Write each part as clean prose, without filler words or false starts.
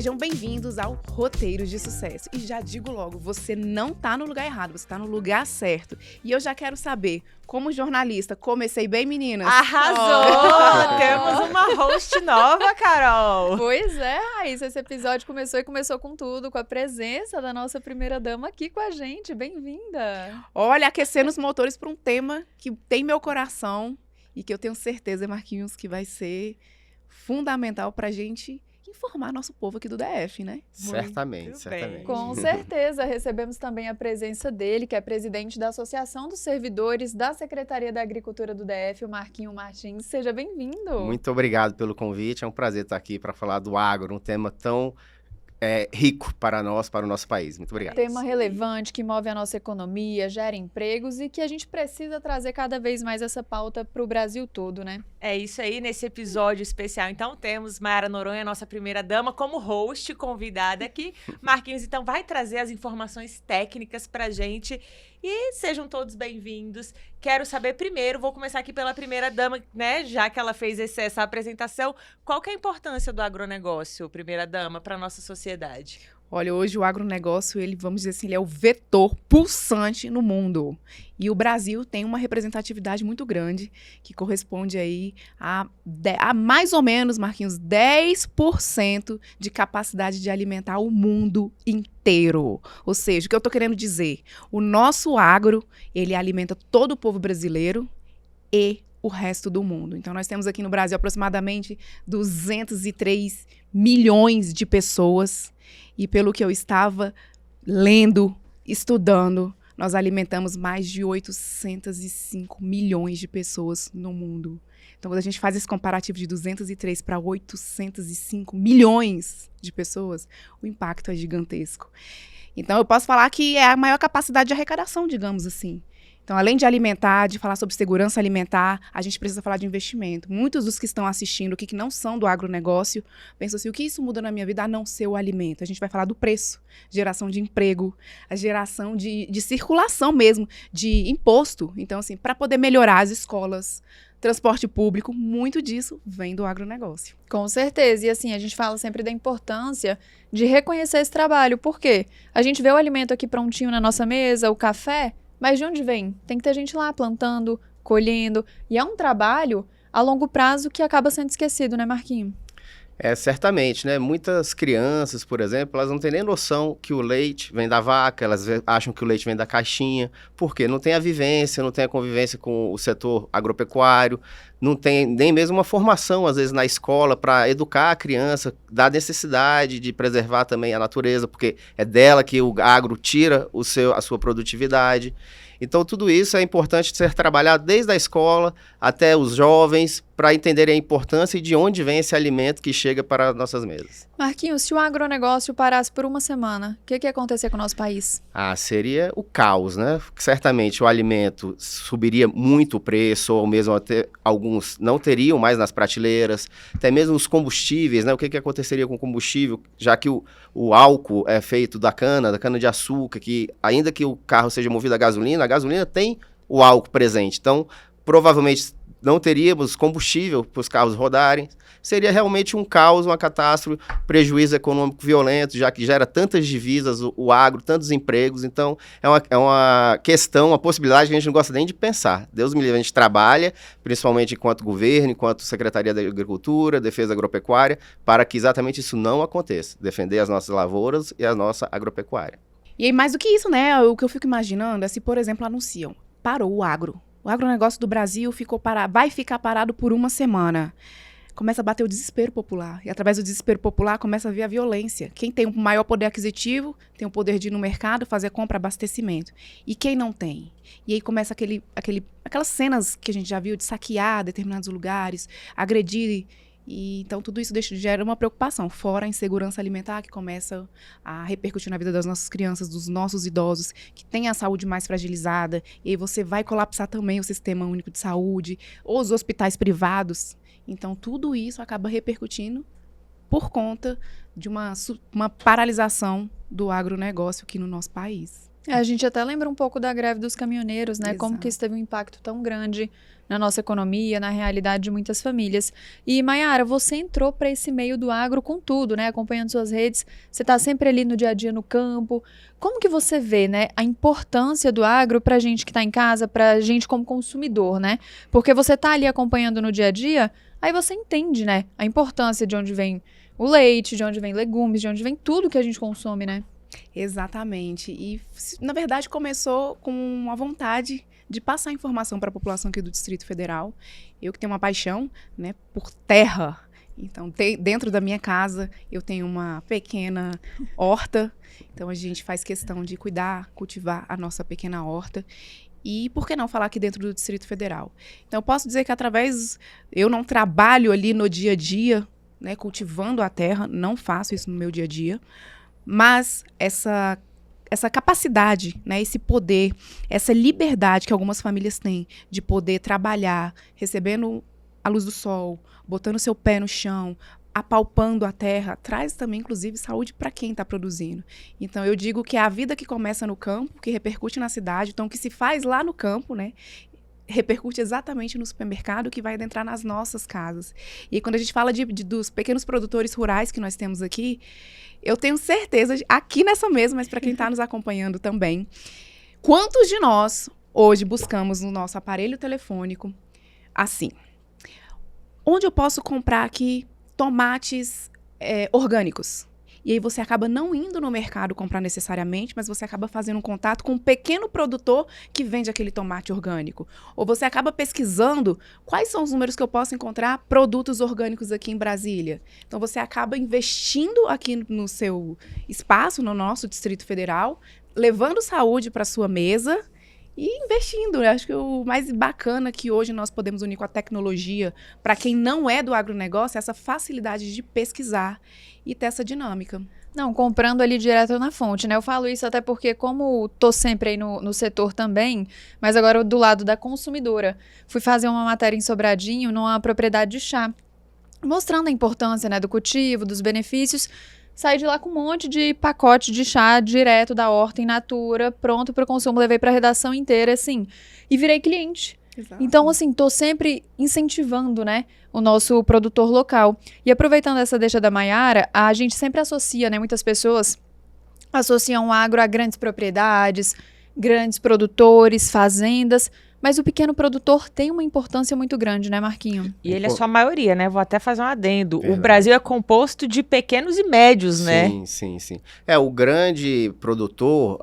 Sejam bem-vindos ao Roteiros de Sucesso. E já digo logo, você não tá no lugar errado, você tá no lugar certo. E eu já quero saber, como jornalista, comecei bem, meninas? Arrasou! Temos uma host nova, Carol! Pois é, Raíssa, esse episódio começou com tudo, com a presença da nossa primeira-dama aqui com a gente. Bem-vinda! Olha, aquecendo os motores para um tema que tem meu coração e que eu tenho certeza, Marquinhos, que vai ser fundamental pra gente informar nosso povo aqui do DF, né? Certamente, certamente. Com certeza, recebemos também a presença dele, que é presidente da Associação dos Servidores da Secretaria da Agricultura do DF, o Marquinho Martins. Seja bem-vindo. Muito obrigado pelo convite, é um prazer estar aqui para falar do agro, um tema tão rico para nós, para o nosso país. Muito obrigado. Tema relevante que move a nossa economia, gera empregos e que a gente precisa trazer cada vez mais essa pauta para o Brasil todo, né? É isso aí, nesse episódio especial. Então, temos Mayara Noronha, nossa primeira-dama, como host, convidada aqui. Marquinhos, então, vai trazer as informações técnicas pra gente. E sejam todos bem-vindos. Quero saber primeiro, vou começar aqui pela primeira-dama, né? Já que ela fez essa apresentação, qual que é a importância do agronegócio, primeira-dama, para a nossa sociedade? Olha, hoje o agronegócio, ele, vamos dizer assim, ele é o vetor pulsante no mundo. E o Brasil tem uma representatividade muito grande, que corresponde aí a mais ou menos, Marquinhos, 10% de capacidade de alimentar o mundo inteiro. Ou seja, o que eu estou querendo dizer? O nosso agro, ele alimenta todo o povo brasileiro e o resto do mundo. Então, nós temos aqui no Brasil aproximadamente 203 milhões de pessoas. E pelo que eu estava lendo, estudando, nós alimentamos mais de 805 milhões de pessoas no mundo. Então, quando a gente faz esse comparativo de 203 para 805 milhões de pessoas, o impacto é gigantesco. Então, eu posso falar que é a maior capacidade de arrecadação, digamos assim. Então, além de alimentar, de falar sobre segurança alimentar, a gente precisa falar de investimento. Muitos dos que estão assistindo aqui, que não são do agronegócio, pensam assim, o que isso muda na minha vida a não ser o alimento? A gente vai falar do preço, geração de emprego, a geração de circulação mesmo, de imposto. Então, assim, para poder melhorar as escolas, transporte público, muito disso vem do agronegócio. Com certeza. E assim, a gente fala sempre da importância de reconhecer esse trabalho. Por quê? A gente vê o alimento aqui prontinho na nossa mesa, o café, mas de onde vem? Tem que ter gente lá plantando, colhendo. E é um trabalho a longo prazo que acaba sendo esquecido, né, Marquinho? Certamente, né? Muitas crianças, por exemplo, elas não têm nem noção que o leite vem da vaca, elas acham que o leite vem da caixinha, porque não tem a vivência, não tem a convivência com o setor agropecuário, não tem nem mesmo uma formação, às vezes, na escola para educar a criança da necessidade de preservar também a natureza, porque é dela que o agro tira a sua produtividade. Então, tudo isso é importante ser trabalhado desde a escola até os jovens, para entenderem a importância e de onde vem esse alimento que chega para nossas mesas. Marquinhos, se o agronegócio parasse por uma semana, o que ia acontecer com o nosso país? Seria o caos, né? Certamente o alimento subiria muito o preço, ou mesmo até alguns não teriam mais nas prateleiras, até mesmo os combustíveis, né? O que aconteceria com o combustível, já que o álcool é feito da cana de açúcar, que ainda que o carro seja movido a gasolina tem o álcool presente. Então, provavelmente não teríamos combustível para os carros rodarem. Seria realmente um caos, uma catástrofe, prejuízo econômico violento, já que gera tantas divisas, o agro, tantos empregos. Então, é uma questão, uma possibilidade que a gente não gosta nem de pensar. Deus me livre, a gente trabalha, principalmente enquanto governo, enquanto Secretaria da Agricultura, Defesa Agropecuária, para que exatamente isso não aconteça. Defender as nossas lavouras e a nossa agropecuária. E aí, mais do que isso, né? O que eu fico imaginando é se, por exemplo, anunciam, parou o agro. O agronegócio do Brasil vai ficar parado por uma semana. Começa a bater o desespero popular. E através do desespero popular começa a vir a violência. Quem tem um maior poder aquisitivo tem o poder de ir no mercado, fazer compra, abastecimento. E quem não tem? E aí começa aquelas cenas que a gente já viu de saquear determinados lugares, agredir. E então tudo isso gera uma preocupação, fora a insegurança alimentar que começa a repercutir na vida das nossas crianças, dos nossos idosos, que têm a saúde mais fragilizada, e aí você vai colapsar também o sistema único de saúde, ou os hospitais privados. Então tudo isso acaba repercutindo por conta de uma paralisação do agronegócio aqui no nosso país. A gente até lembra um pouco da greve dos caminhoneiros, né? Como que Exato. isso teve um impacto tão grande na nossa economia, na realidade de muitas famílias. E, Mayara, você entrou para esse meio do agro com tudo, né? Acompanhando suas redes, você está sempre ali no dia a dia no campo. Como que você vê, né, a importância do agro para a gente que está em casa, para a gente como consumidor, né? Porque você está ali acompanhando no dia a dia, aí você entende, né, a importância de onde vem o leite, de onde vem legumes, de onde vem tudo que a gente consome, né? Exatamente. E, na verdade, começou com uma vontade de passar informação para a população aqui do Distrito Federal. Eu que tenho uma paixão, né, por terra. Então, dentro da minha casa, eu tenho uma pequena horta. Então, a gente faz questão de cuidar, cultivar a nossa pequena horta. E por que não falar aqui dentro do Distrito Federal? Então, eu posso dizer que eu não trabalho ali no dia a dia, né, cultivando a terra, não faço isso no meu dia a dia, mas essa capacidade, né, esse poder, essa liberdade que algumas famílias têm de poder trabalhar, recebendo a luz do sol, botando seu pé no chão, apalpando a terra, traz também, inclusive, saúde para quem está produzindo. Então, eu digo que é a vida que começa no campo, que repercute na cidade, então, o que se faz lá no campo, né, repercute exatamente no supermercado, que vai adentrar nas nossas casas. E quando a gente fala dos pequenos produtores rurais que nós temos aqui, eu tenho certeza, aqui nessa mesa, mas para quem está nos acompanhando também, quantos de nós hoje buscamos no nosso aparelho telefônico, assim, onde eu posso comprar aqui tomates orgânicos? E aí você acaba não indo no mercado comprar necessariamente, mas você acaba fazendo um contato com um pequeno produtor que vende aquele tomate orgânico. Ou você acaba pesquisando quais são os números que eu posso encontrar produtos orgânicos aqui em Brasília. Então você acaba investindo aqui no seu espaço, no nosso Distrito Federal, levando saúde para sua mesa e investindo. Eu acho que o mais bacana que hoje nós podemos unir com a tecnologia, para quem não é do agronegócio, é essa facilidade de pesquisar e ter essa dinâmica. Não, comprando ali direto na fonte, né? Eu falo isso até porque, como tô sempre aí no setor também, mas agora do lado da consumidora, fui fazer uma matéria em Sobradinho, numa propriedade de chá, mostrando a importância, né, do cultivo, dos benefícios. Saí de lá com um monte de pacote de chá direto da horta in natura, pronto para o consumo. Levei para a redação inteira, assim, e virei cliente. Exato. Então, assim, tô sempre incentivando, né, o nosso produtor local. E aproveitando essa deixa da Mayara, a gente sempre associa, né, muitas pessoas associam o agro a grandes propriedades, grandes produtores, fazendas, mas o pequeno produtor tem uma importância muito grande, né, Marquinho? E ele é só a maioria, né? Vou até fazer um adendo. Verdade. O Brasil é composto de pequenos e médios, né? Sim. O grande produtor,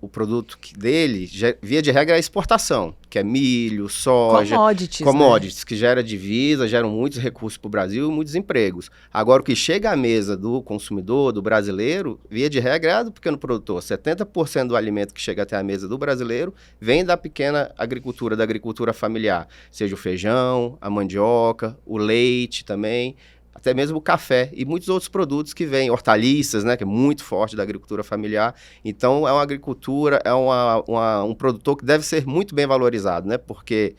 o produto dele, via de regra, é a exportação, que é milho, soja, Commodities, que gera divisa, geram muitos recursos para o Brasil e muitos empregos. Agora, o que chega à mesa do consumidor, do brasileiro, via de regra, é do pequeno produtor. 70% do alimento que chega até a mesa do brasileiro vem da pequena agricultura, da agricultura familiar. Seja o feijão, a mandioca, o leite também, até mesmo o café e muitos outros produtos que vêm, hortaliças, né, que é muito forte da agricultura familiar. Então, é uma agricultura, é um produtor que deve ser muito bem valorizado, né, porque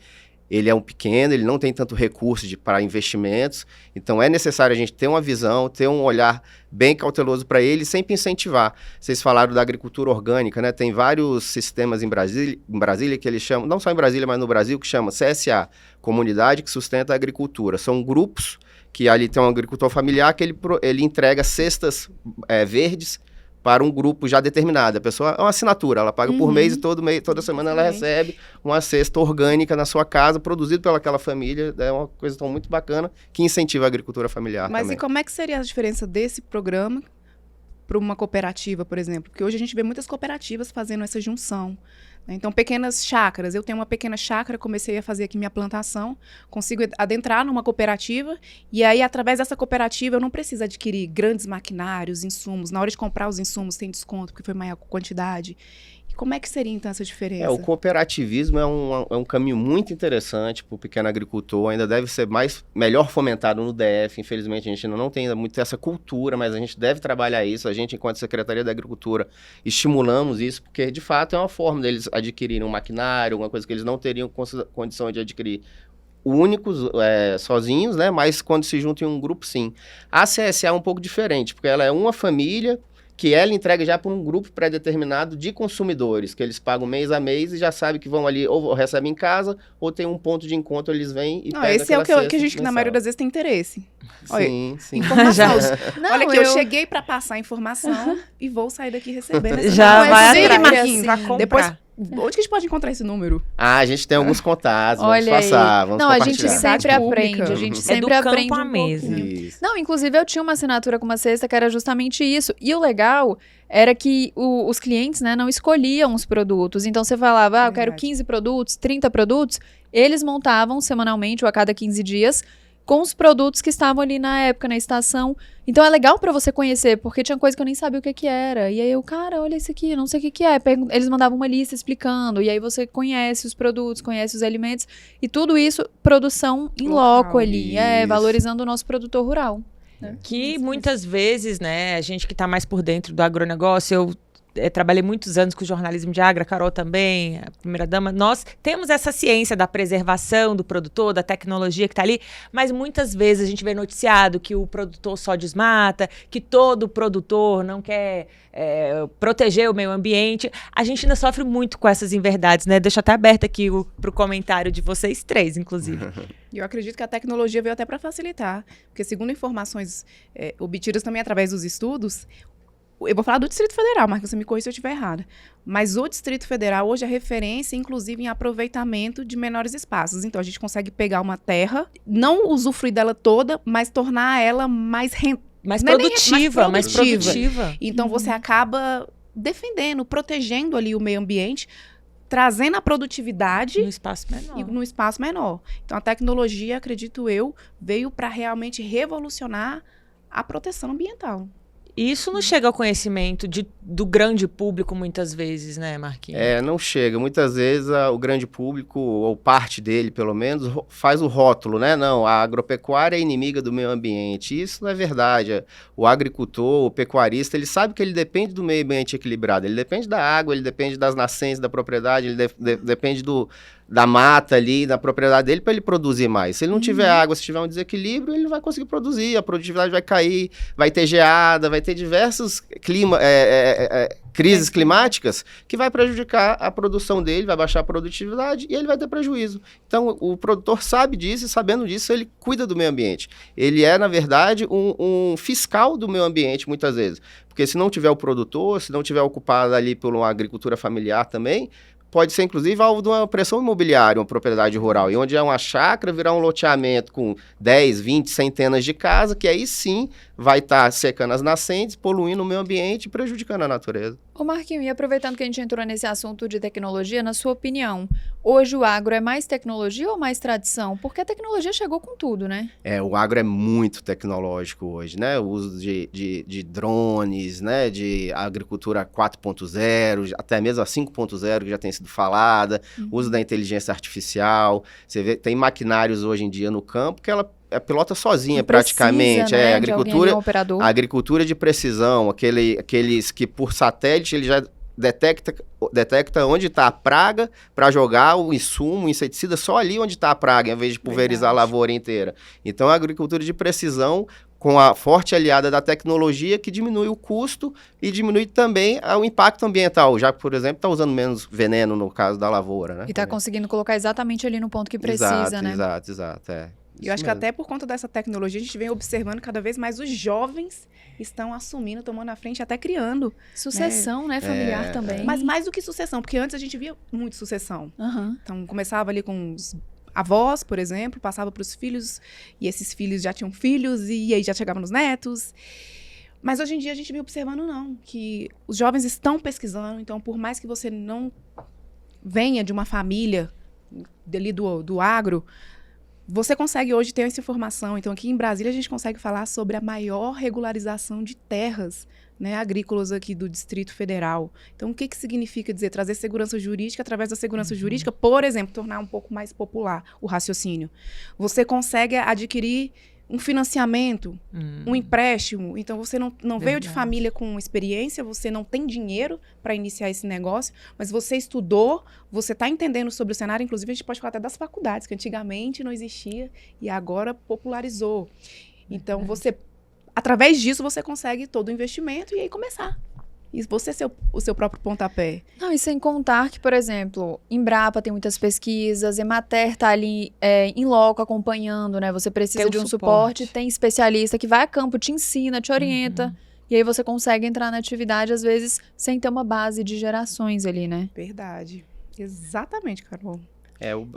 ele é um pequeno, ele não tem tanto recurso para investimentos, então é necessário a gente ter uma visão, ter um olhar bem cauteloso para ele e sempre incentivar. Vocês falaram da agricultura orgânica, né? Tem vários sistemas em Brasília que eles chamam, não só em Brasília, mas no Brasil, que chama CSA, Comunidade que Sustenta a Agricultura. São grupos que ali tem um agricultor familiar que ele entrega cestas verdes para um grupo já determinado. A pessoa é uma assinatura, ela paga por mês e toda semana ela recebe uma cesta orgânica na sua casa, produzido pelaquela família. É uma coisa tão muito bacana que incentiva a agricultura familiar. Mas também. E como é que seria a diferença desse programa para uma cooperativa, por exemplo? Porque hoje a gente vê muitas cooperativas fazendo essa junção. Então, pequenas chácaras. Eu tenho uma pequena chácara, comecei a fazer aqui minha plantação, consigo adentrar numa cooperativa e aí, através dessa cooperativa, eu não preciso adquirir grandes maquinários, insumos. Na hora de comprar os insumos, tem desconto, porque foi maior quantidade. E como é que seria, então, essa diferença? O cooperativismo é um caminho muito interessante para o pequeno agricultor, ainda deve ser melhor fomentado no DF. Infelizmente, a gente ainda não tem ainda muito essa cultura, mas a gente deve trabalhar isso. A gente, enquanto Secretaria da Agricultura, estimulamos isso, porque, de fato, é uma forma deles adquirirem um maquinário, alguma coisa que eles não teriam condição de adquirir únicos, sozinhos, né? Mas quando se juntam em um grupo, sim. A CSA é um pouco diferente, porque ela é uma família que ela entrega já para um grupo pré-determinado de consumidores, que eles pagam mês a mês e já sabem que vão ali, ou recebem em casa, ou tem um ponto de encontro, eles vêm e Não, pegam esse é o aquela que a gente, cesta na maioria mensal. das vezes, tem interesse. Olha, Sim, sim. informação. Não, Olha que eu cheguei pra passar a informação e vou sair daqui recebendo essa Já informação. vai Inclusive, atrás. Marquinhos, Vai comprar. depois, onde que a gente pode encontrar esse número? A gente tem alguns contatos, vamos Olha aí. passar, vamos Não, a gente compartilhar. sempre Pública. aprende, a gente É do sempre aprende campo à um mesa. pouquinho. Isso. Não, inclusive eu tinha uma assinatura com uma cesta que era justamente isso. E o legal era que os clientes, né, não escolhiam os produtos. Então você falava, eu quero Verdade. 15 produtos, 30 produtos. Eles montavam semanalmente ou a cada 15 dias com os produtos que estavam ali na época, na estação. Então é legal pra você conhecer, porque tinha coisa que eu nem sabia o que era. E aí eu, cara, olha isso aqui, eu não sei o que é. Eles mandavam uma lista explicando, e aí você conhece os produtos, conhece os alimentos, e tudo isso, produção em Local. loco ali, Isso. valorizando o nosso produtor rural. Que muitas vezes, né, a gente que está mais por dentro do agronegócio, eu trabalhei muitos anos com jornalismo de agro, a Carol também, a primeira dama, nós temos essa ciência da preservação do produtor, da tecnologia que está ali, mas muitas vezes a gente vê noticiado que o produtor só desmata, que todo produtor não quer proteger o meio ambiente. A gente ainda sofre muito com essas inverdades, né? Deixo até aberto aqui para o comentário de vocês três, inclusive. E eu acredito que a tecnologia veio até para facilitar, porque segundo informações obtidas também através dos estudos, eu vou falar do Distrito Federal, Marcos, você me corrija se eu estiver errada, mas o Distrito Federal hoje é referência, inclusive, em aproveitamento de menores espaços. Então, a gente consegue pegar uma terra, não usufruir dela toda, mas tornar ela mais Mais Não é nem- produtiva, mais mais produtiva. produtiva. Então, você acaba defendendo, protegendo ali o meio ambiente, trazendo a produtividade No espaço menor. e no espaço menor. Então, a tecnologia, acredito eu, veio para realmente revolucionar a proteção ambiental. E isso não chega ao conhecimento do grande público muitas vezes, né, Marquinhos? Não chega. Muitas vezes o grande público, ou parte dele pelo menos, faz o rótulo, né? Não, a agropecuária é inimiga do meio ambiente. Isso não é verdade. O agricultor, o pecuarista, ele sabe que ele depende do meio ambiente equilibrado. Ele depende da água, ele depende das nascentes da propriedade, ele depende da mata ali, da propriedade dele, para ele produzir mais. Se ele não tiver água, se tiver um desequilíbrio, ele não vai conseguir produzir, a produtividade vai cair, vai ter geada, vai ter diversos crises climáticas que vai prejudicar a produção dele, vai baixar a produtividade e ele vai ter prejuízo. Então, o produtor sabe disso e, sabendo disso, ele cuida do meio ambiente. Ele é, na verdade, um fiscal do meio ambiente, muitas vezes. Porque se não tiver o produtor, se não tiver ocupado ali por uma agricultura familiar também, pode ser, inclusive, alvo de uma pressão imobiliária, uma propriedade rural, e onde é uma chácara, virar um loteamento com 10, 20 centenas de casas, que aí sim vai estar secando as nascentes, poluindo o meio ambiente e prejudicando a natureza. Ô Marquinhos, e aproveitando que a gente entrou nesse assunto de tecnologia, na sua opinião, hoje o agro é mais tecnologia ou mais tradição? Porque a tecnologia chegou com tudo, né? O agro é muito tecnológico hoje, né? O uso de drones, né? De agricultura 4.0, até mesmo a 5.0 que já tem sido falada, uso da inteligência artificial. Você vê, tem maquinários hoje em dia no campo que ela pilota sozinha Não precisa, praticamente. né, Agricultura, de alguém ali, um operador. a agricultura de precisão, aqueles que por satélite ele já detecta onde está a praga para jogar o insumo, o inseticida só ali onde está a praga, em vez de pulverizar a lavoura inteira. Então, a agricultura de precisão, com a forte aliada da tecnologia, que diminui o custo e diminui também o impacto ambiental, já que, por exemplo, está usando menos veneno no caso da lavoura, né? E tá conseguindo colocar exatamente ali no ponto que precisa, exato, né? Exato. E eu acho que até por conta dessa tecnologia, a gente vem observando cada vez mais os jovens estão assumindo, tomando a frente, até criando. Sucessão, né? Familiar também. Mas mais do que sucessão, porque antes a gente via muito sucessão. Aham. Então, começava ali com os avós, por exemplo, passava para os filhos, e esses filhos já tinham filhos, e aí já chegavam nos netos. Mas hoje em dia a gente vem observando, não, que os jovens estão pesquisando, então por mais que você não venha de uma família dali do agro, você consegue hoje ter essa informação. Então, aqui em Brasília, a gente consegue falar sobre a maior regularização de terras, né, agrícolas aqui do Distrito Federal. Então, o que significa dizer trazer segurança jurídica através da segurança jurídica? Por exemplo, tornar um pouco mais popular o raciocínio. Você consegue adquirir um financiamento, um empréstimo. Então, você não veio de Verdade. família com experiência, você não tem dinheiro para iniciar esse negócio, mas você estudou, você está entendendo sobre o cenário. Inclusive, a gente pode falar até das faculdades, que antigamente não existia e agora popularizou. Então, através disso, você consegue todo o investimento e aí começar. E você ser o seu próprio pontapé. Não, e sem contar que, por exemplo, Embrapa tem muitas pesquisas, Emater tá ali em loco acompanhando, né? Você precisa Tem de um um suporte. suporte, tem especialista que vai a campo, te ensina, te orienta. E aí você consegue entrar na atividade, às vezes, sem ter uma base de gerações ali, né? Verdade. Exatamente, Carol.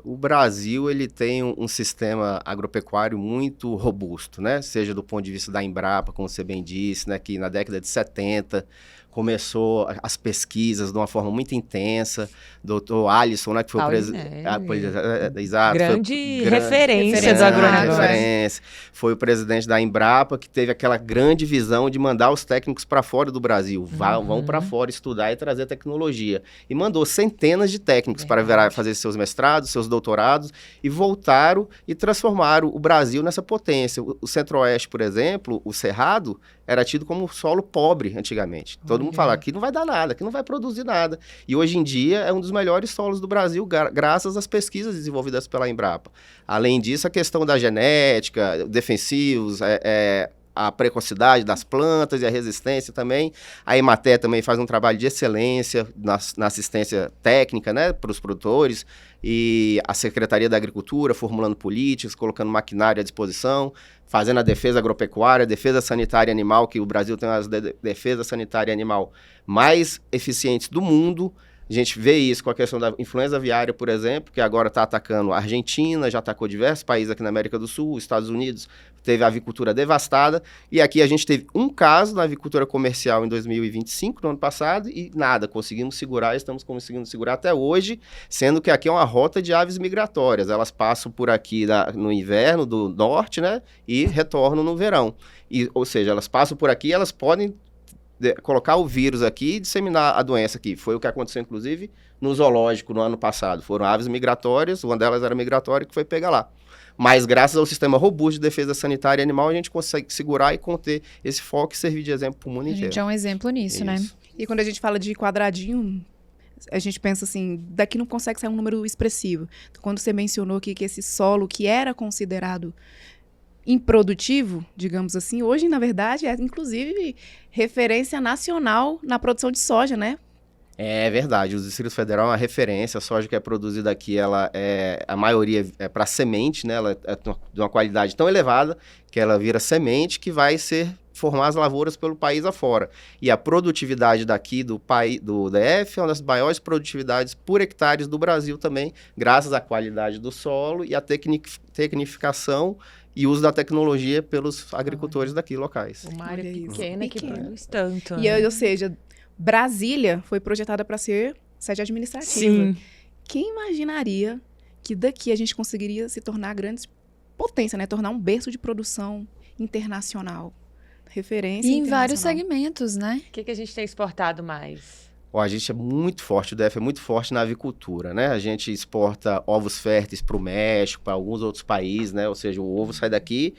O Brasil, ele tem um sistema agropecuário muito robusto, né? Seja do ponto de vista da Embrapa, como você bem disse, né? Que na década de 70 começou as pesquisas de uma forma muito intensa. Doutor Alisson, né? Que foi o presidente... Exato. Grande referência do agronegócio. Foi o presidente da Embrapa que teve aquela grande visão de mandar os técnicos para fora do Brasil. Vão para fora estudar e trazer tecnologia. E mandou centenas de técnicos para fazer seus mestrados, seus doutorados, e voltaram e transformaram o Brasil nessa potência. O Centro-Oeste, por exemplo, o Cerrado, era tido como solo pobre antigamente. Todo mundo fala, aqui não vai dar nada, aqui não vai produzir nada. E hoje em dia é um dos melhores solos do Brasil, graças às pesquisas desenvolvidas pela Embrapa. Além disso, a questão da genética, defensivos, a precocidade das plantas e a resistência também. A Emater também faz um trabalho de excelência na assistência técnica, né, para os produtores, e a Secretaria da Agricultura formulando políticas, colocando maquinário à disposição, fazendo a defesa agropecuária, defesa sanitária animal, que o Brasil tem as defesa sanitária animal mais eficientes do mundo. A gente vê isso com a questão da influenza aviária, por exemplo, que agora está atacando a Argentina, já atacou diversos países aqui na América do Sul, Estados Unidos, teve a avicultura devastada, e aqui a gente teve um caso na avicultura comercial em 2025, no ano passado, e nada, conseguimos segurar, estamos conseguindo segurar até hoje, sendo que aqui é uma rota de aves migratórias, elas passam por aqui no inverno do norte, né, e retornam no verão, ou seja, elas passam por aqui, elas podem colocar o vírus aqui e disseminar a doença aqui. Foi o que aconteceu, inclusive, no zoológico no ano passado. Foram aves migratórias, uma delas era migratória, que foi pegar lá. Mas graças ao sistema robusto de defesa sanitária animal, a gente consegue segurar e conter esse foco e servir de exemplo para o mundo inteiro. A gente é um exemplo nisso, né? E quando a gente fala de quadradinho, a gente pensa assim, daqui não consegue sair um número expressivo. Quando você mencionou aqui que esse solo que era considerado improdutivo, digamos assim, hoje, na verdade, é inclusive referência nacional na produção de soja, né? É verdade, o Distrito Federal é uma referência, a soja que é produzida aqui, a maioria é para semente, né? Ela é de uma qualidade tão elevada que ela vira semente que vai formar as lavouras pelo país afora. E a produtividade daqui do DF é uma das maiores produtividades por hectares do Brasil também, graças à qualidade do solo e à tecnificação e uso da tecnologia pelos agricultores daqui locais. Uma área pequena que Pequena. produz tanto. E, ou seja, Brasília foi projetada para ser sede administrativa. Sim. Quem imaginaria que daqui a gente conseguiria se tornar grande potência, né? Tornar um berço de produção internacional. Referência E em vários internacional. segmentos, né? O que a gente tem exportado mais? A gente é muito forte, o DF é muito forte na avicultura, né? A gente exporta ovos férteis para o México, para alguns outros países, né? Ou seja, o ovo sai daqui,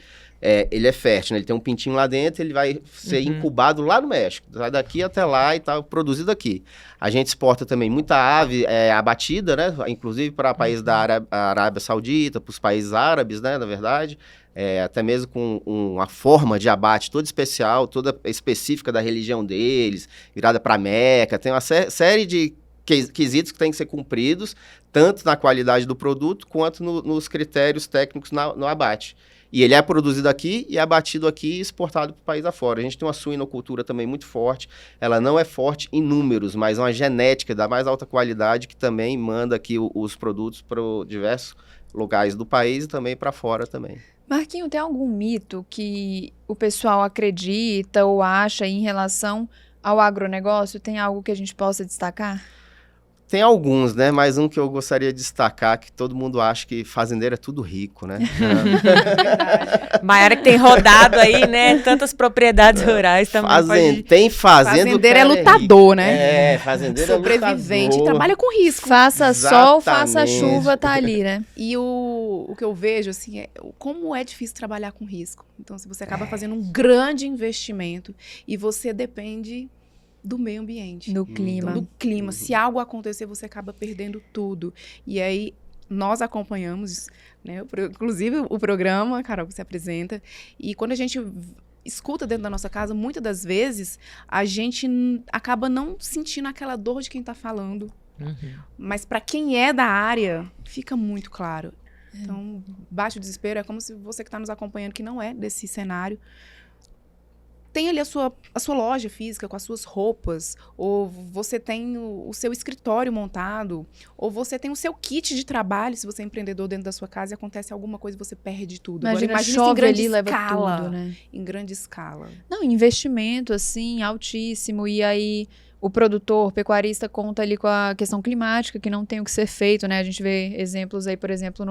ele é fértil, né? Ele tem um pintinho lá dentro, ele vai ser incubado lá no México. Sai daqui até lá e tá produzido aqui. A gente exporta também muita ave abatida, né? Inclusive para países da Arábia Saudita, para os países árabes, né? Na verdade. Até mesmo com uma forma de abate toda especial, toda específica da religião deles, virada para Meca. Tem uma série de quesitos que têm que ser cumpridos, tanto na qualidade do produto, quanto nos critérios técnicos no abate. E ele é produzido aqui e é abatido aqui e exportado para o país afora. A gente tem uma suinocultura também muito forte. Ela não é forte em números, mas é uma genética da mais alta qualidade que também manda aqui os produtos para diversos locais do país e também para fora também. Marquinho, tem algum mito que o pessoal acredita ou acha em relação ao agronegócio? Tem algo que a gente possa destacar? Tem alguns, né? Mas um que eu gostaria de destacar, que todo mundo acha que fazendeiro é tudo rico, né? Maiara que tem rodado aí, né? Tantas propriedades rurais também. Tem fazenda. Fazendeiro é lutador, né? Fazendeiro sobrevivente, é lutador. trabalha com risco. Faça sol, faça Exatamente. chuva, tá ali, né? E o que eu vejo, assim, é como é difícil trabalhar com risco. Então, se você acaba fazendo um grande investimento e você depende do meio ambiente. Do clima. Então, do clima. Se algo acontecer, você acaba perdendo tudo. E aí, nós acompanhamos, né, inclusive o programa, Carol, que se apresenta. E quando a gente escuta dentro da nossa casa, muitas das vezes, a gente acaba não sentindo aquela dor de quem está falando. Mas para quem é da área, fica muito claro. Então, baixo desespero é como se você que está nos acompanhando, que não é desse cenário, tem ali a sua loja física com as suas roupas, ou você tem o seu escritório montado, ou você tem o seu kit de trabalho, se você é empreendedor dentro da sua casa e acontece alguma coisa, você perde tudo. Imagina, Agora, imagina chove em grande ali, leva escala, tudo, né? em grande escala. Não, investimento, assim, altíssimo. E aí, o produtor, pecuarista, conta ali com a questão climática, que não tem o que ser feito, né? A gente vê exemplos aí, por exemplo,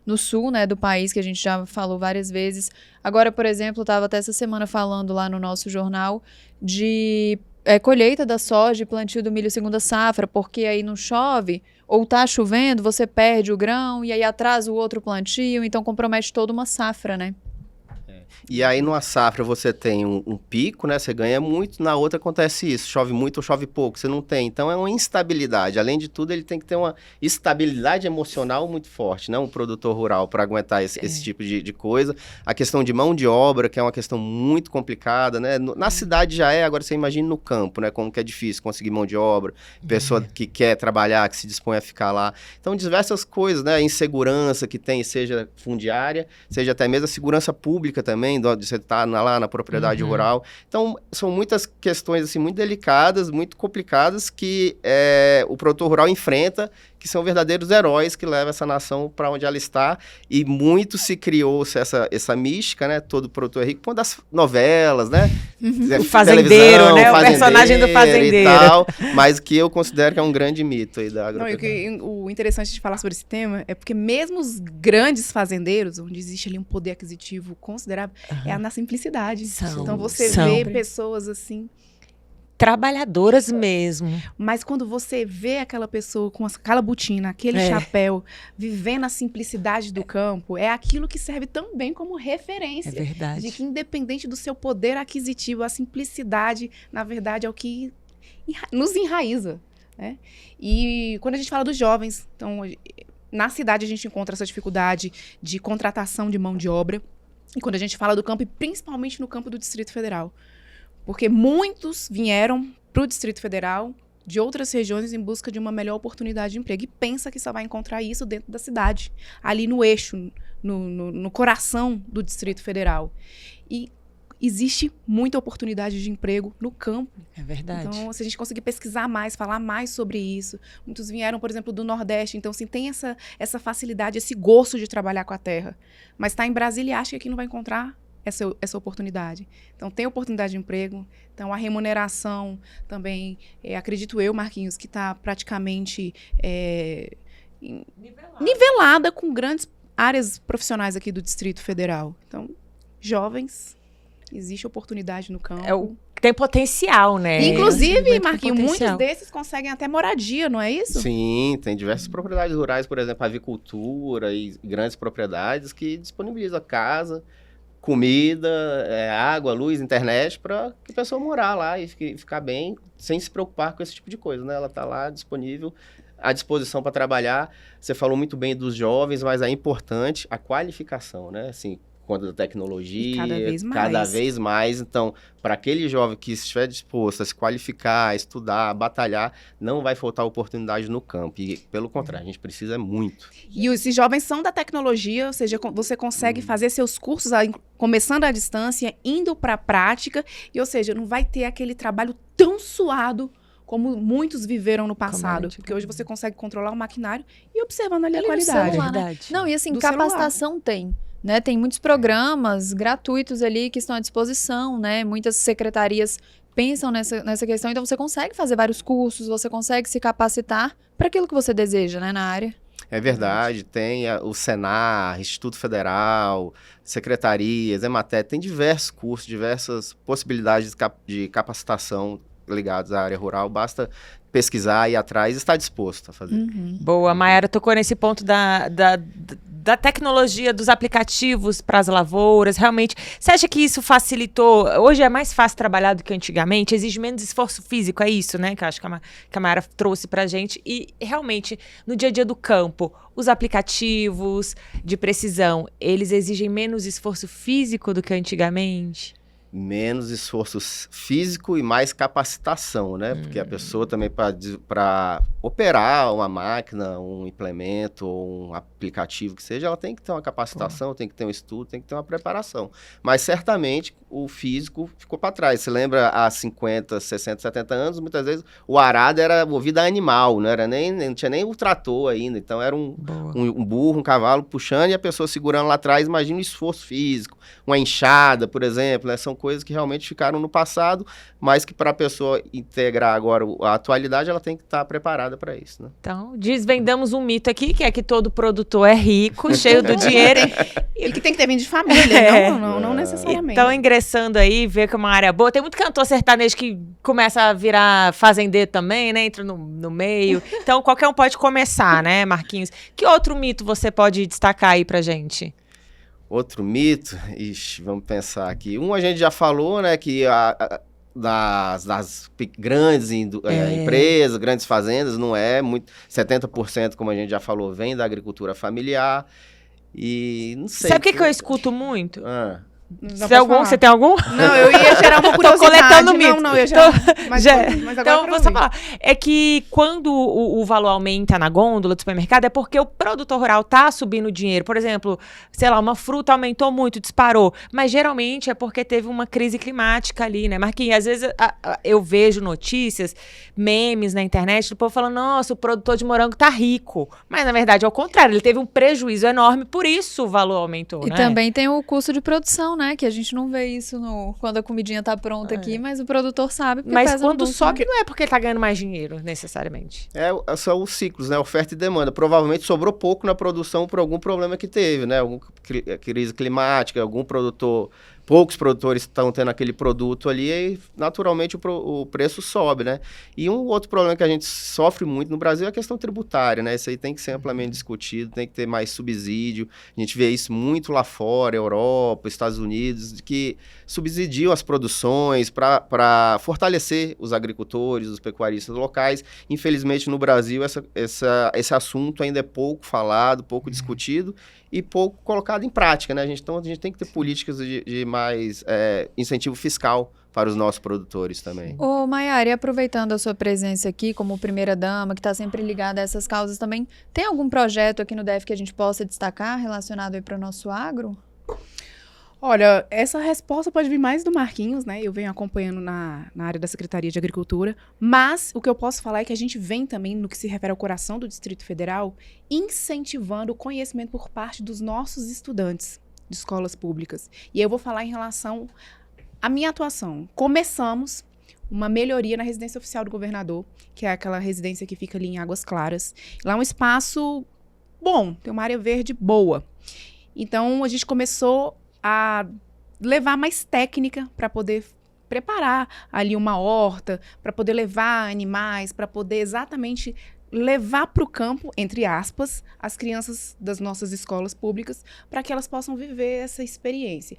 no sul, né, do país, que a gente já falou várias vezes. Agora, por exemplo, eu estava até essa semana falando lá no nosso jornal de colheita da soja e plantio do milho segunda safra, porque aí não chove, ou tá chovendo, você perde o grão, e aí atrasa o outro plantio, então compromete toda uma safra, né? E aí, numa safra, você tem um pico, né? Você ganha muito, na outra acontece isso. Chove muito ou chove pouco, você não tem. Então, é uma instabilidade. Além de tudo, ele tem que ter uma estabilidade emocional muito forte, né? Um produtor rural, para aguentar esse tipo de coisa. A questão de mão de obra, que é uma questão muito complicada, né? Na cidade já é, agora você imagina no campo, né? Como que é difícil conseguir mão de obra, pessoa que quer trabalhar, que se dispõe a ficar lá. Então, diversas coisas, né? A insegurança que tem, seja fundiária, seja até mesmo a segurança pública também, de você estar lá na propriedade rural. Então, são muitas questões assim, muito delicadas, muito complicadas que o produtor rural enfrenta, que são verdadeiros heróis que levam essa nação para onde ela está. E muito se criou essa mística, né? Todo produtor é rico, por das novelas, né? O fazendeiro, né? O personagem do fazendeiro. E tal, mas que eu considero que é um grande mito aí da agropecuária. O interessante de falar sobre esse tema é porque mesmo os grandes fazendeiros, onde existe ali um poder aquisitivo considerável, é na simplicidade. Então você vê pessoas assim... trabalhadoras mesmo. Mas quando você vê aquela pessoa com aquela botina, aquele chapéu, vivendo a simplicidade do campo, é aquilo que serve também como referência. É verdade. De que independente do seu poder aquisitivo, a simplicidade, na verdade, é o que nos enraiza, né? E quando a gente fala dos jovens, então, na cidade a gente encontra essa dificuldade de contratação de mão de obra. E quando a gente fala do campo, e principalmente no campo do Distrito Federal, porque muitos vieram para o Distrito Federal de outras regiões em busca de uma melhor oportunidade de emprego. E pensa que só vai encontrar isso dentro da cidade, ali no eixo, no coração do Distrito Federal. E existe muita oportunidade de emprego no campo. É verdade. Então, se a gente conseguir pesquisar mais, falar mais sobre isso. Muitos vieram, por exemplo, do Nordeste. Então, assim, tem essa facilidade, esse gosto de trabalhar com a terra. Mas está em Brasília e acha que aqui não vai encontrar essa oportunidade. Então, tem oportunidade de emprego. Então, a remuneração também, acredito eu, Marquinhos, que está praticamente nivelada com grandes áreas profissionais aqui do Distrito Federal. Então, jovens, existe oportunidade no campo. Tem potencial, né? Inclusive, Marquinhos, muitos desses conseguem até moradia, não é isso? Sim, tem diversas propriedades rurais, por exemplo, avicultura e grandes propriedades que disponibilizam casa, comida, água, luz, internet, para que a pessoa morar lá e ficar bem, sem se preocupar com esse tipo de coisa, né? Ela está lá disponível, à disposição para trabalhar. Você falou muito bem dos jovens, mas é importante a qualificação, né? Assim, quanto da tecnologia, e cada vez mais. Então, para aquele jovem que estiver disposto a se qualificar, estudar, batalhar, não vai faltar oportunidade no campo. E, pelo contrário, a gente precisa muito. E esses jovens são da tecnologia, ou seja, você consegue fazer seus cursos começando à distância, indo para a prática, e, ou seja, não vai ter aquele trabalho tão suado como muitos viveram no passado. Porque hoje você consegue controlar o maquinário e observando ali a qualidade. Celular, né? Não, e assim, capacitação tem. Né, tem muitos programas gratuitos ali que estão à disposição, né? Muitas secretarias pensam nessa questão, então você consegue fazer vários cursos, você consegue se capacitar para aquilo que você deseja, né, na área. É verdade, tem o Senar, Instituto Federal, secretarias, Emater, tem diversos cursos, diversas possibilidades de capacitação ligados à área rural, basta pesquisar, ir atrás e estar disposto a fazer. Boa, a Mayara tocou nesse ponto da da tecnologia, dos aplicativos para as lavouras, realmente, você acha que isso facilitou? Hoje é mais fácil trabalhar do que antigamente, exige menos esforço físico, é isso, né? Que eu acho que a Mayara trouxe pra gente. E, realmente, no dia a dia do campo, os aplicativos de precisão, eles exigem menos esforço físico do que antigamente? Menos esforço físico e mais capacitação, né? Porque a pessoa também, para operar uma máquina, um implemento, ou um aplicativo que seja, ela tem que ter uma capacitação, tem que ter um estudo, tem que ter uma preparação. Mas certamente o físico ficou para trás. Você lembra, há 50, 60, 70 anos, muitas vezes o arado era movido a animal, não tinha nem o trator ainda. Então era um burro, um cavalo puxando e a pessoa segurando lá atrás. Imagina o esforço físico, uma enxada, por exemplo, né? São coisas que realmente ficaram no passado, mas que para a pessoa integrar agora a atualidade, ela tem que estar preparada para isso, né? Então, desvendamos um mito aqui, que é que todo produtor é rico, cheio do dinheiro. E que tem que ter vindo de família, não necessariamente. Então, ingressando aí, ver que é uma área boa. Tem muito cantor sertanejo que começa a virar fazendeiro também, né? Entra no meio. Então, qualquer um pode começar, né, Marquinhos? Que outro mito você pode destacar aí pra gente? Outro mito, vamos pensar aqui. A gente já falou, né, que das grandes empresas, grandes fazendas, não é muito. 70%, como a gente já falou, vem da agricultura familiar. E não sei. Sabe o que eu escuto muito? Você tem algum? Não, eu ia gerar uma curiosidade. Tô coletando mito. Não, eu já... Mas agora então, vou só falar. É que quando o valor aumenta na gôndola do supermercado, é porque o produtor rural tá subindo dinheiro. Por exemplo, sei lá, uma fruta aumentou muito, disparou. Mas geralmente é porque teve uma crise climática ali, né, Marquinhos? Às vezes eu vejo notícias, memes na internet, do povo falando, nossa, o produtor de morango tá rico. Mas, na verdade, ao contrário, ele teve um prejuízo enorme, por isso o valor aumentou, E né? também tem o custo de produção, né? Que a gente não vê isso quando a comidinha tá pronta aqui, mas o produtor sabe. Mas pesa no quando bolso, sobe, não é porque ele tá ganhando mais dinheiro, necessariamente. São os ciclos, né? Oferta e demanda. Provavelmente sobrou pouco na produção por algum problema que teve, né? Alguma crise climática, poucos produtores estão tendo aquele produto ali e, naturalmente, o preço sobe, né? E um outro problema que a gente sofre muito no Brasil é a questão tributária, né? Isso aí tem que ser amplamente discutido, tem que ter mais subsídio. A gente vê isso muito lá fora, Europa, Estados Unidos, que subsidiam as produções para fortalecer os agricultores, os pecuaristas locais. Infelizmente, no Brasil, esse assunto ainda é pouco falado, pouco discutido e pouco colocado em prática, né? Então, a gente tem que ter políticas de mais incentivo fiscal para os nossos produtores também. Ô, Mayara, e aproveitando a sua presença aqui como primeira-dama, que está sempre ligada a essas causas também, tem algum projeto aqui no DF que a gente possa destacar relacionado aí para o nosso agro? Olha, essa resposta pode vir mais do Marquinhos, né? Eu venho acompanhando na área da Secretaria de Agricultura, mas o que eu posso falar é que a gente vem também, no que se refere ao coração do Distrito Federal, incentivando o conhecimento por parte dos nossos estudantes de escolas públicas. E aí eu vou falar em relação à minha atuação. Começamos uma melhoria na residência oficial do governador, que é aquela residência que fica ali em Águas Claras. Lá é um espaço bom, tem uma área verde boa. Então, a gente começou a levar mais técnica para poder preparar ali uma horta, para poder levar animais, para poder exatamente levar para o campo, entre aspas, as crianças das nossas escolas públicas, para que elas possam viver essa experiência.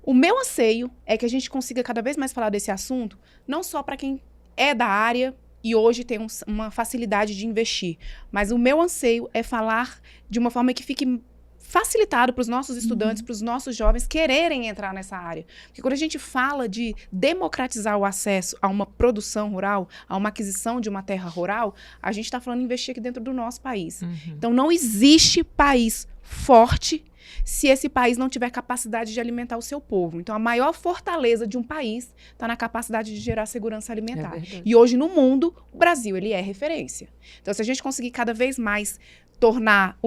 O meu anseio é que a gente consiga cada vez mais falar desse assunto, não só para quem é da área e hoje tem uma facilidade de investir, mas o meu anseio é falar de uma forma que fique facilitado para os nossos estudantes, para os nossos jovens quererem entrar nessa área. Porque quando a gente fala de democratizar o acesso a uma produção rural, a uma aquisição de uma terra rural, a gente está falando em investir aqui dentro do nosso país. Então, não existe país forte se esse país não tiver capacidade de alimentar o seu povo. Então, a maior fortaleza de um país está na capacidade de gerar segurança alimentar. E hoje, no mundo, o Brasil ele é referência. Então, se a gente conseguir cada vez mais tornar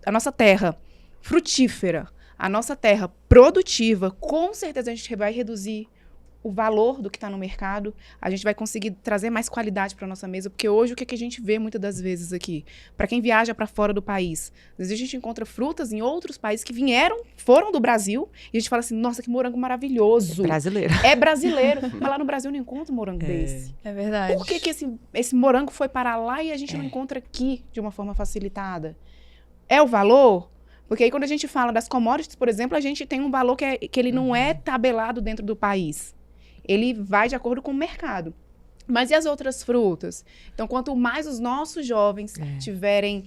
a nossa terra frutífera, a nossa terra produtiva, com certeza a gente vai reduzir o valor do que está no mercado, a gente vai conseguir trazer mais qualidade para a nossa mesa, porque hoje o que a gente vê muitas das vezes aqui, para quem viaja para fora do país, às vezes a gente encontra frutas em outros países que foram do Brasil, e a gente fala assim, nossa, que morango maravilhoso. É brasileiro. É brasileiro, mas lá no Brasil não encontra um morango desse. É verdade. Por que esse morango foi parar lá e a gente não encontra aqui de uma forma facilitada? É o valor? Porque aí quando a gente fala das commodities, por exemplo, a gente tem um valor que ele não é tabelado dentro do país. Ele vai de acordo com o mercado. Mas e as outras frutas? Então, quanto mais os nossos jovens tiverem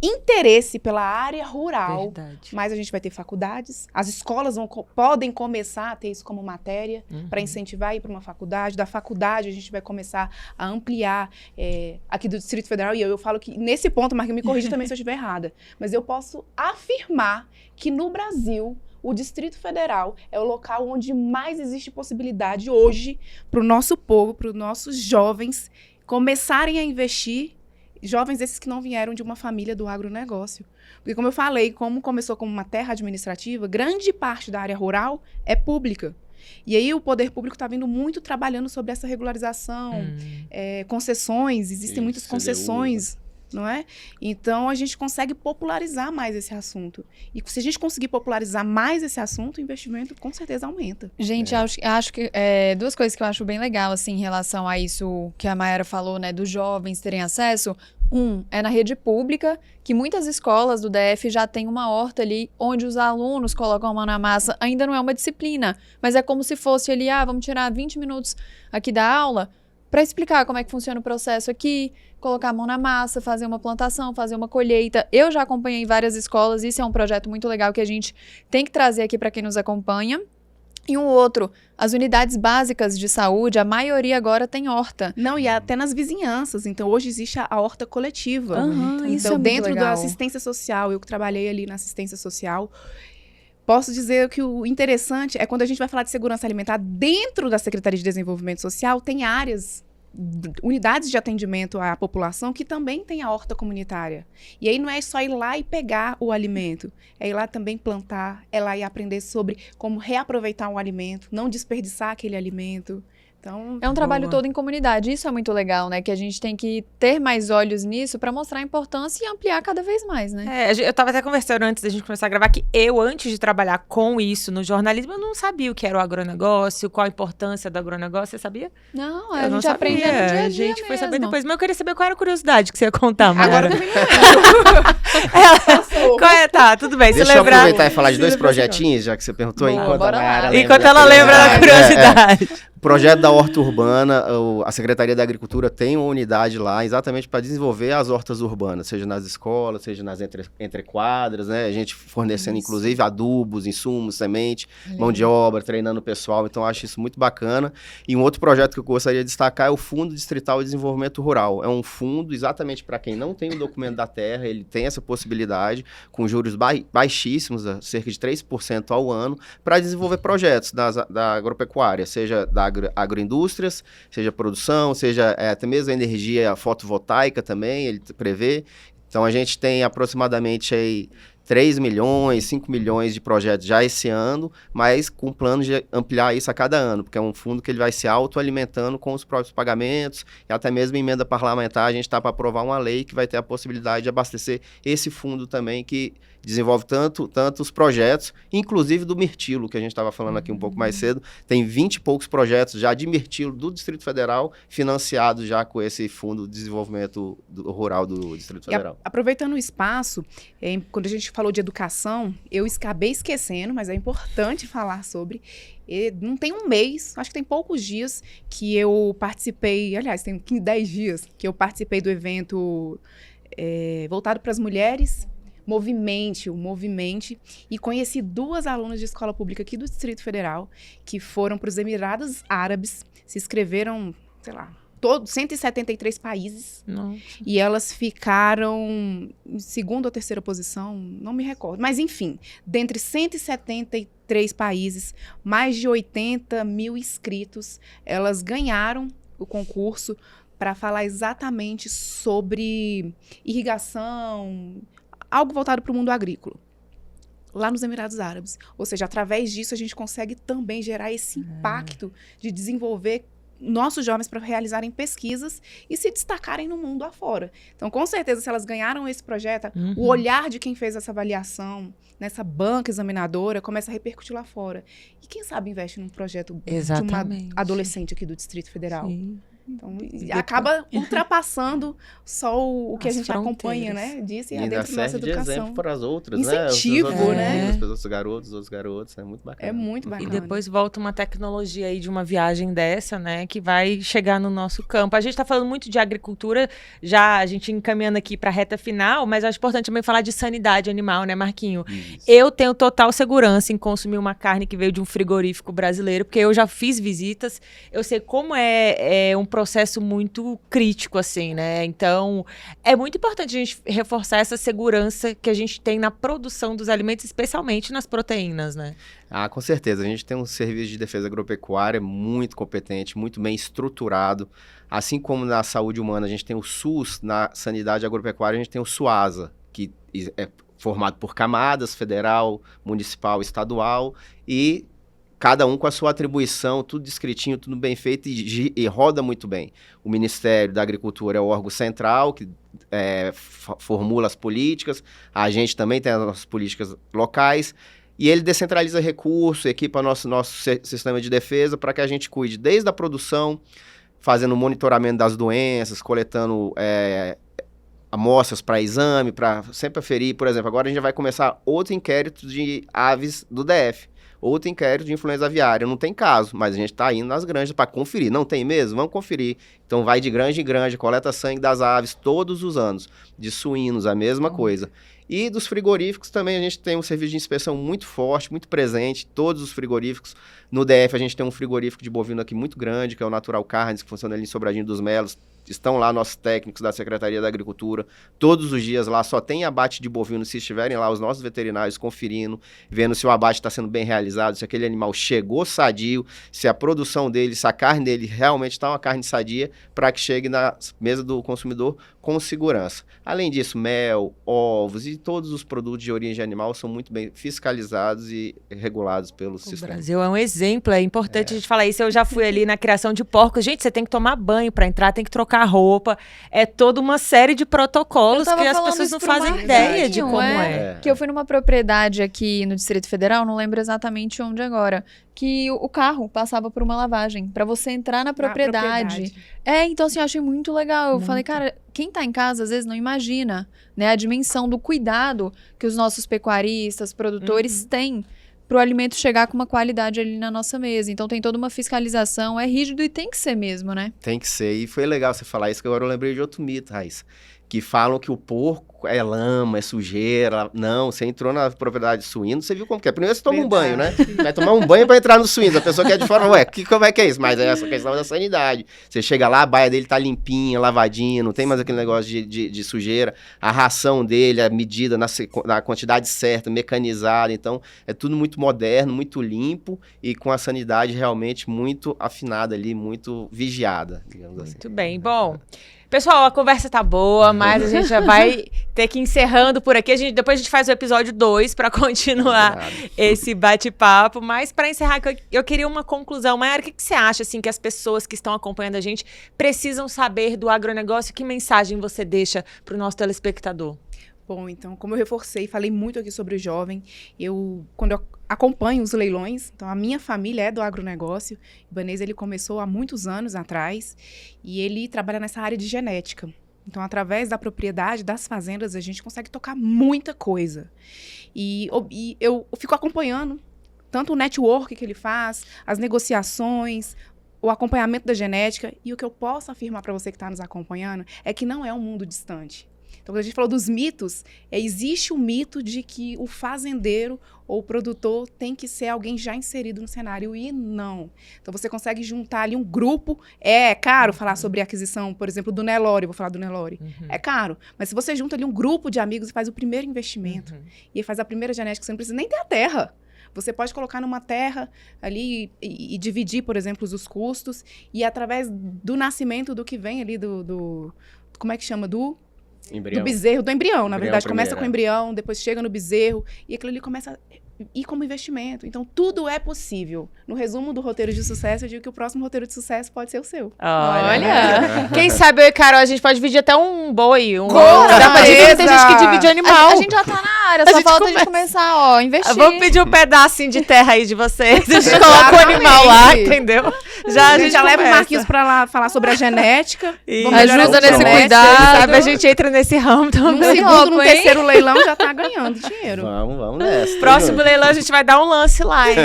interesse pela área rural, Verdade. mais a gente vai ter faculdades. As escolas podem começar a ter isso como matéria para incentivar a ir para uma faculdade. Da faculdade, a gente vai começar a ampliar aqui do Distrito Federal. E eu falo que, nesse ponto, Marquinhos, me corrija também se eu estiver errada, mas eu posso afirmar que no Brasil, o Distrito Federal é o local onde mais existe possibilidade hoje para o nosso povo, para os nossos jovens começarem a investir, jovens esses que não vieram de uma família do agronegócio. Porque, como eu falei, como começou como uma terra administrativa, grande parte da área rural é pública. E aí o poder público está vindo muito trabalhando sobre essa regularização, concessões, existem muitas CDU, concessões, não é? Então, a gente consegue popularizar mais esse assunto. E se a gente conseguir popularizar mais esse assunto, o investimento com certeza aumenta. Gente, acho que duas coisas que eu acho bem legal, assim, em relação a isso que a Mayara falou, né, dos jovens terem acesso. É na rede pública, que muitas escolas do DF já têm uma horta ali, onde os alunos colocam a mão na massa. Ainda não é uma disciplina, mas é como se fosse ali, vamos tirar 20 minutos aqui da aula para explicar como é que funciona o processo aqui, colocar a mão na massa, fazer uma plantação, fazer uma colheita. Eu já acompanhei várias escolas, isso é um projeto muito legal que a gente tem que trazer aqui para quem nos acompanha. E um outro, as unidades básicas de saúde, a maioria agora tem horta. Não, e até nas vizinhanças. Então, hoje existe a horta coletiva. Isso Então, é muito dentro da legal. assistência social, eu que trabalhei ali na assistência social, posso dizer que o interessante é quando a gente vai falar de segurança alimentar, dentro da Secretaria de Desenvolvimento Social, tem áreas, unidades de atendimento à população que também tem a horta comunitária. E aí não é só ir lá e pegar o alimento, é ir lá também plantar, é lá e aprender sobre como reaproveitar um alimento, não desperdiçar aquele alimento. Então, É um trabalho todo em comunidade, isso é muito legal, né? Que a gente tem que ter mais olhos nisso para mostrar a importância e ampliar cada vez mais, né? Eu tava até conversando antes da gente começar a gravar que eu, antes de trabalhar com isso no jornalismo, eu não sabia o que era o agronegócio, qual a importância do agronegócio, você sabia? Não, Eu a não gente aprende no sabia. dia a dia A gente foi saber mesmo. depois, mas eu queria saber qual era a curiosidade que você ia contar, Mayara. agora também não Qual é? Tá, tudo bem, se Deixa eu lembrar... aproveitar e falar de se dois lembrar, projetinhos, já que você perguntou, Boa, enquanto a bora lá. Mayara Enquanto ela lembra da curiosidade. O projeto da Horta Urbana, a Secretaria da Agricultura tem uma unidade lá exatamente para desenvolver as hortas urbanas, seja nas escolas, seja nas entrequadras, né? A gente fornecendo, inclusive, adubos, insumos, semente, mão de obra, treinando o pessoal. Então, eu acho isso muito bacana. E um outro projeto que eu gostaria de destacar é o Fundo Distrital de Desenvolvimento Rural. É um fundo exatamente para quem não tem o documento da terra, ele tem essa possibilidade, com juros baixíssimos, cerca de 3% ao ano, para desenvolver projetos da agropecuária, seja da agroindústrias, seja produção, seja até mesmo a energia fotovoltaica também, ele prevê. Então, a gente tem aproximadamente aí 3 milhões, 5 milhões de projetos já esse ano, mas com plano de ampliar isso a cada ano, porque é um fundo que ele vai se autoalimentando com os próprios pagamentos, e até mesmo em emenda parlamentar a gente está para aprovar uma lei que vai ter a possibilidade de abastecer esse fundo também, que desenvolve tanto os projetos, inclusive do mirtilo, que a gente estava falando aqui um pouco mais cedo, tem 20 e poucos projetos já de mirtilo do Distrito Federal, financiados já com esse Fundo de Desenvolvimento Rural do Distrito Federal. Aproveitando o espaço, quando a gente falou de educação, eu acabei esquecendo, mas é importante falar sobre. Não tem um mês, acho que tem poucos dias que eu participei, aliás, tem 10 dias que eu participei do evento voltado para as mulheres, o Movimente, e conheci 2 alunas de escola pública aqui do Distrito Federal, que foram para os Emirados Árabes, se inscreveram, sei lá, 173 países. Não. E elas ficaram em segunda ou terceira posição, não me recordo. Mas, enfim, dentre 173 países, mais de 80 mil inscritos, elas ganharam o concurso para falar exatamente sobre irrigação, algo voltado para o mundo agrícola, lá nos Emirados Árabes. Ou seja, através disso a gente consegue também gerar esse impacto de desenvolver nossos jovens para realizarem pesquisas e se destacarem no mundo afora. Então, com certeza, se elas ganharam esse projeto, o olhar de quem fez essa avaliação, nessa banca examinadora, começa a repercutir lá fora. E quem sabe investe num projeto de uma Exatamente. adolescente aqui do Distrito Federal. Sim. Então, acaba ultrapassando só o que As a gente acompanha, fronteiras. né? Disso e E ainda dentro da nossa serve de educação. exemplo para as outras, Incentivo, né? né? Os outros garotos, os outros garotos, é muito bacana. É muito E bacana. depois volta uma tecnologia aí de uma viagem dessa, né, que vai chegar no nosso campo. A gente está falando muito de agricultura, já a gente encaminhando aqui para a reta final, mas acho importante também falar de sanidade animal, né, Marquinho? Isso. Eu tenho total segurança em consumir uma carne que veio de um frigorífico brasileiro, porque eu já fiz visitas, eu sei como é um processo muito crítico, assim, né? Então, é muito importante a gente reforçar essa segurança que a gente tem na produção dos alimentos, especialmente nas proteínas, né? Ah, com certeza. A gente tem um serviço de defesa agropecuária muito competente, muito bem estruturado. Assim como na saúde humana a gente tem o SUS, na sanidade agropecuária a gente tem o SUASA, que é formado por camadas, federal, municipal, estadual, e cada um com a sua atribuição, tudo descritinho, tudo bem feito e roda muito bem. O Ministério da Agricultura é o órgão central, que formula as políticas, a gente também tem as nossas políticas locais, e ele descentraliza recursos, equipa nosso sistema de defesa para que a gente cuide desde a produção, fazendo monitoramento das doenças, coletando amostras para exame, para sempre aferir. Por exemplo, agora a gente vai começar outro inquérito de aves do DF. Outro inquérito de influenza aviária. Não tem caso, mas a gente está indo nas granjas para conferir. Não tem mesmo? Vamos conferir. Então vai de granja em granja, coleta sangue das aves todos os anos. De suínos, a mesma coisa. E dos frigoríficos também a gente tem um serviço de inspeção muito forte, muito presente. Todos os frigoríficos. No DF a gente tem um frigorífico de bovino aqui muito grande, que é o Natural Carnes, que funciona ali em Sobradinho dos Melos. Estão lá nossos técnicos da Secretaria da Agricultura, todos os dias lá, só tem abate de bovino, se estiverem lá os nossos veterinários conferindo, vendo se o abate está sendo bem realizado, se aquele animal chegou sadio, se a produção dele, se a carne dele realmente está uma carne sadia, para que chegue na mesa do consumidor com segurança. Além disso, mel, ovos e todos os produtos de origem animal são muito bem fiscalizados e regulados pelo O sistema. Brasil é um exemplo, é importante a gente falar isso. Eu já fui ali na criação de porcos. Gente, você tem que tomar banho para entrar, tem que trocar roupa. É toda uma série de protocolos que as pessoas não fazem ideia de como é. Que eu fui numa propriedade aqui no Distrito Federal, não lembro exatamente onde agora, que o carro passava por uma lavagem para você entrar na propriedade. Então assim, eu achei muito legal. Eu falei, cara, quem tá em casa às vezes não imagina, né, a dimensão do cuidado que os nossos pecuaristas, produtores têm para o alimento chegar com uma qualidade ali na nossa mesa. Então tem toda uma fiscalização, é rígido e tem que ser mesmo, né? Tem que ser. E foi legal você falar isso, que agora eu lembrei de outro mito, Raíssa, que falam que o porco é lama, é sujeira. Não, você entrou na propriedade suína, você viu como que é. Primeiro você toma um banho, né? Vai tomar um banho para entrar no suíno. A pessoa que é de fora, como é que é isso? Mas é essa questão da sanidade. Você chega lá, a baia dele tá limpinha, lavadinha, não tem mais aquele negócio de sujeira. A ração dele é medida na quantidade certa, mecanizada. Então, é tudo muito moderno, muito limpo e com a sanidade realmente muito afinada ali, muito vigiada, digamos assim. Muito bem. Bom, pessoal, a conversa tá boa, mas a gente já vai ter que ir encerrando por aqui. Depois a gente faz o episódio 2 para continuar esse bate-papo. Mas para encerrar, eu queria uma conclusão. Mayara, o que você acha assim, que as pessoas que estão acompanhando a gente precisam saber do agronegócio? Que mensagem você deixa para o nosso telespectador? Bom, então, como eu reforcei, falei muito aqui sobre o jovem, quando eu acompanho os leilões, então a minha família é do agronegócio, o Ibanez ele começou há muitos anos atrás e ele trabalha nessa área de genética. Então, através da propriedade, das fazendas, a gente consegue tocar muita coisa. E eu fico acompanhando tanto o network que ele faz, as negociações, o acompanhamento da genética, e o que eu posso afirmar para você que está nos acompanhando é que não é um mundo distante. Então, quando a gente falou dos mitos, existe o mito de que o fazendeiro ou o produtor tem que ser alguém já inserido no cenário, e não. Então, você consegue juntar ali um grupo. É caro falar sobre a aquisição, por exemplo, do Nelore, vou falar do Nelore. É caro, mas se você junta ali um grupo de amigos e faz o primeiro investimento, e faz a primeira genética, você não precisa nem ter a terra. Você pode colocar numa terra ali e dividir, por exemplo, os custos, e através do nascimento do que vem ali como é que chama? Do bezerro, do embrião, na verdade. Começa com o embrião, depois chega no bezerro, e aquilo ali começa a ir como investimento. Então, tudo é possível. No resumo do roteiro de sucesso, eu digo que o próximo roteiro de sucesso pode ser o seu. Olha! Quem sabe eu e Carol, a gente pode dividir até um boi. Dá pra dividir, tem gente que divide animal. A gente já tá na área, só falta a gente começar, a investir. Vamos pedir um pedacinho de terra aí de vocês. A gente coloca o animal lá, entendeu? Já A gente já leva o Marquinhos pra lá falar sobre a genética. Vamos melhorar Ajuda essa nesse genética. cuidado. Sabe, a gente entra nesse ramo Num também. segundo, louco, no hein? terceiro leilão, já tá ganhando dinheiro. Vamos nessa. Próximo leilão a gente vai dar um lance lá, hein?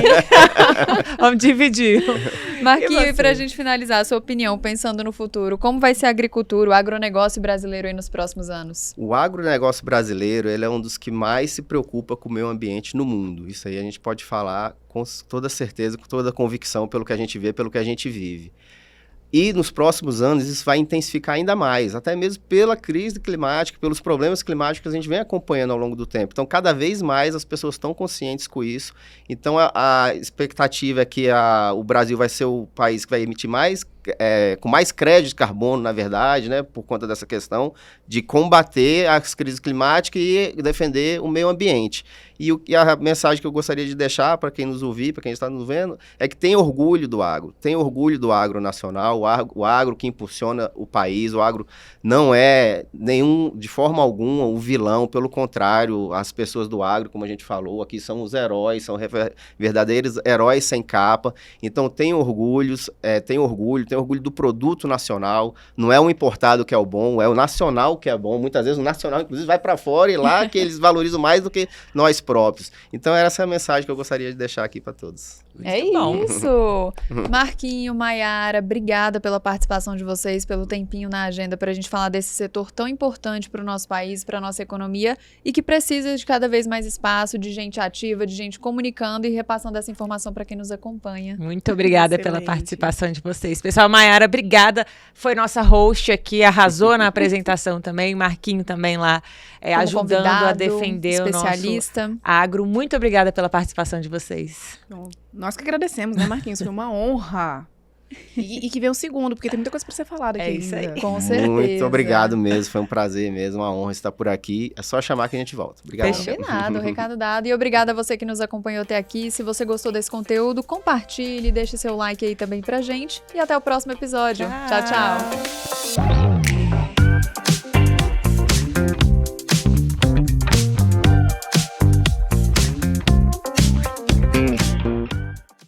Vamos dividir. Marquinhos, E e pra você? gente finalizar, a sua opinião, pensando no futuro, como vai ser a agricultura, o agronegócio brasileiro aí nos próximos anos? O agronegócio brasileiro, ele é um dos que mais se preocupa com o meio ambiente no mundo. Isso aí a gente pode falar com toda certeza, com toda convicção, pelo que a gente vê, pelo que a gente vive. E nos próximos anos isso vai intensificar ainda mais, até mesmo pela crise climática, pelos problemas climáticos que a gente vem acompanhando ao longo do tempo. Então, cada vez mais as pessoas estão conscientes com isso. Então, a expectativa é que o Brasil vai ser o país que vai emitir com mais crédito de carbono, na verdade, né, por conta dessa questão de combater as crises climáticas e defender o meio ambiente. E a mensagem que eu gostaria de deixar para quem nos ouvir, para quem está nos vendo, é que tem orgulho do agro nacional, o agro que impulsiona o país, o agro não é de forma alguma o vilão, pelo contrário, as pessoas do agro, como a gente falou, aqui são os heróis, são verdadeiros heróis sem capa. Então tem orgulho do produto nacional, não é o importado que é o bom, é o nacional que é bom. Muitas vezes o nacional, inclusive, vai para fora e lá que eles valorizam mais do que nós próprios. Então, essa é a mensagem que eu gostaria de deixar aqui para todos. É bom. isso! Marquinho, Maiara, obrigada pela participação de vocês, pelo tempinho na agenda para a gente falar desse setor tão importante para o nosso país, para a nossa economia e que precisa de cada vez mais espaço, de gente ativa, de gente comunicando e repassando essa informação para quem nos acompanha. Muito obrigada pela Excelente. participação de vocês. Pessoal, Maiara, obrigada. Foi nossa host aqui, arrasou na apresentação também. Marquinho também lá Como ajudando a convidado, defender o nosso especialista. agro. Muito obrigada pela participação de vocês. Bom, nós que agradecemos, né, Marquinhos? Foi uma honra. E que venha um segundo, porque tem muita coisa pra ser falada aqui É isso aí. ainda. Com certeza. Muito obrigado mesmo, foi um prazer mesmo, uma honra estar por aqui. É só chamar que a gente volta. Obrigado. Combinado, recado dado. E obrigada a você que nos acompanhou até aqui. Se você gostou desse conteúdo, compartilhe, deixe seu like aí também pra gente. E até o próximo episódio. Tchau, tchau.